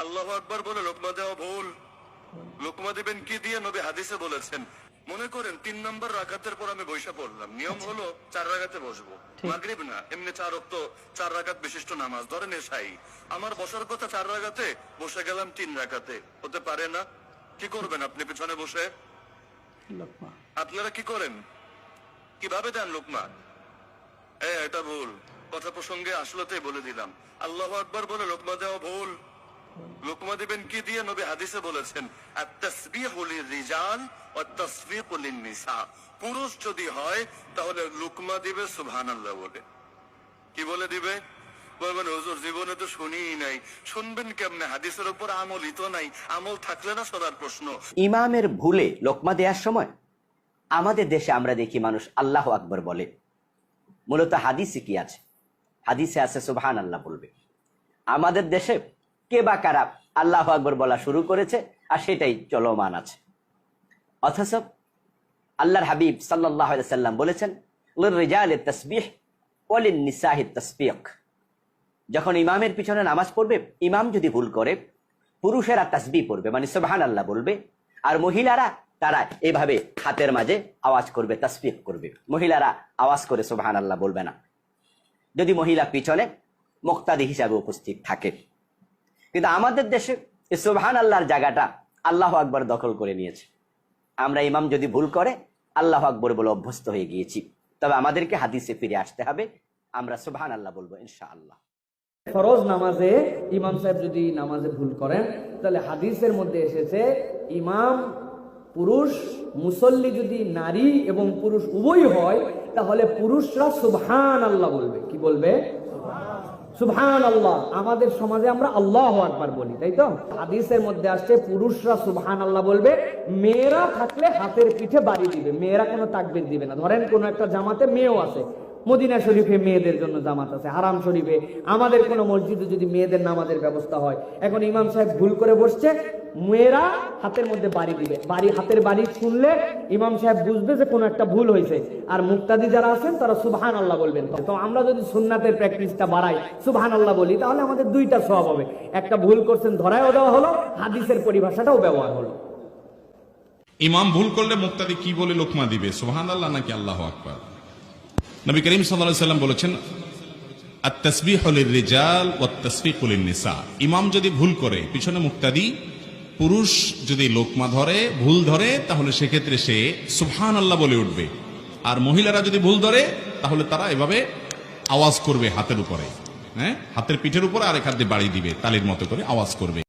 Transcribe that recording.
আল্লাহু আকবার বলে লোকমা দেওয়া ভুল। লোকমা দিবেন কি দিয়ে নবী হাদিসে বলেছেন। মনে করেন 3 নম্বর রাকাতের পর আমি বৈশা পড়লাম, নিয়ম হলো 4 রাকাতে বসবো, মাগরিব না, এমনি 4 ওয়াক্ত 4 রাকাত বিশিষ্ট নামাজ, ধরেন এশাই। আমার বসার কথা 4 রাকাতে, বসে গেলাম 3 রাকাতে, হতে পারে না? কি করবেন আপনি পিছনে বসে? আপনারা কি করেন, কিভাবে দেন লোকমা? এটা ভুল। কথা প্রসঙ্গে আসলতেই বলে দিলাম, আল্লাহু আকবার বলে লোকমা দেওয়া ভুল। লোকমা দিবেন কি দিয়ে নবী হাদিসে বলেছেন, আত-তাসবিহু লির-রিজাল ওয়াত-তাসফিকু লিন-নিসা। পুরুষ যদি হয় তাহলে লোকমা দিবে সুবহানাল্লাহ বলে। কি বলে দিবে? বলবেন হুজুর জীবনে তো শুনিই নাই। শুনবেন কেমনে? হাদিসের উপর আমলই তো নাই, আমল থাকলে না শোনার প্রশ্ন। ইমামের ভুলে লোকমা দেওয়ার সময় আমাদের দেশে আমরা দেখি মানুষ আল্লাহু আকবার বলে। মূলত হাদিসে কি আছে? হাদিসে আছে সুবহানাল্লাহ বলবে। আমাদের দেশে কে বা কারা আল্লাহু আকবার বলা শুরু করেছে আর সেটাই চলমান আছে। অথচ আল্লাহর হাবিব সাল্লাল্লাহু আলাইহি সাল্লাম বলেছেন, লির-রিজালিত তাসবিহ ওয়া লিন-নিসাইত তাসফিক। যখন ইমামের পিছনে নামাজ পড়বে, ইমাম যদি ভুল করে, পুরুষেরা তাসবিহ পড়বে, মানে সুবহানাল্লাহ বলবে, আর মহিলারা তারা এভাবে হাতের মাঝে আওয়াজ করবে, তাসবিহ করবে। মহিলারা আওয়াজ করে সুবহানাল্লাহ বলবে না, যদি মহিলা পিছনে মুক্তাদি হিসাবে উপস্থিত থাকে। কিন্তু আমাদের দেশে এই সুবহানাল্লাহর জায়গাটা আল্লাহু আকবার দখল করে নিয়েছে। আমরা ইমাম যদি ভুল করে আল্লাহু আকবার বলে অভ্যস্ত হয়ে গিয়েছি। তবে আমাদেরকে হাদিসে ফিরে আসতে হবে, আমরা সুবহানাল্লাহ বলবো ইনশাআল্লাহ। ফরজ নামাজে ইমাম সাহেব যদি নামাজে ভুল করেন, তাহলে হাদিসের মধ্যে এসেছে ইমাম পুরুষ, মুসল্লি যদি নারী এবং পুরুষ উভয় হয়, তাহলে পুরুষরা সুবহানাল্লাহ বলবে। কি বলবে? সুবহানাল্লাহ। আমাদের সমাজে আমরা আল্লাহু আকবার বলি, তাই তো? হাদিসের মধ্যে আসছে পুরুষরা সুবহানাল্লাহ বলবে, মেয়েরা থাকলে হাতের পিঠে বাড়ি দিবে, মেয়েরা কোনো তাকবীর দিবে না। ধরেন কোন একটা জামাতে মেয়েও আছে, মদিনা শরীফে মেয়েদের জন্য জামাত আছে, হারাম শরীফে, আমাদের কোন মসজিদে যদি মেয়েদের নামাজের ব্যবস্থা হয়, এখন ইমাম সাহেব ভুল করে বসছে, মেয়েরা হাতের মধ্যে বাড়ি দিবে, হাতের বাড়ি শুনলে ইমাম সাহেব বুঝবে যে কোনো একটা ভুল হয়েছে, আর মুক্তাদি যারা আছেন তারা সুবহানাল্লাহ বলবেন। তো আমরা যদি সুন্নাতের প্র্যাকটিসটা বাড়াই, সুবহানাল্লাহ বলি, তাহলে আমাদের দুইটা সওয়াব হবে। একটা ভুল করছেন ধরায়ও দেওয়া হলো, হাদিসের পরিভাষাটাও ব্যবহার হলো। ইমাম ভুল করলে মুক্তাদি কি বলে লোকমা দিবে, সুবহানাল্লাহ নাকি আল্লাহু আকবার? নবী করিম সাল্লাল্লাহু আলাইহি সাল্লাম বলেছেন, আত-তাসবিহু লির-রিজাল ওয়াত-তাসফিকু লিন-নিসা। ইমাম যদি ভুল করে, পিছনে মুক্তাদি পুরুষ যদি লোকমা ধরে, ভুল ধরে, তাহলে সেক্ষেত্রে সে সুবহানাল্লাহ বলে উঠবে। আর মহিলারা যদি ভুল ধরে, তাহলে তারা এভাবে আওয়াজ করবে হাতের উপরে, হাতের পিঠের উপরে আরেক হাত দিয়ে বাড়ি দিবে, তালির মতো করে আওয়াজ করবে।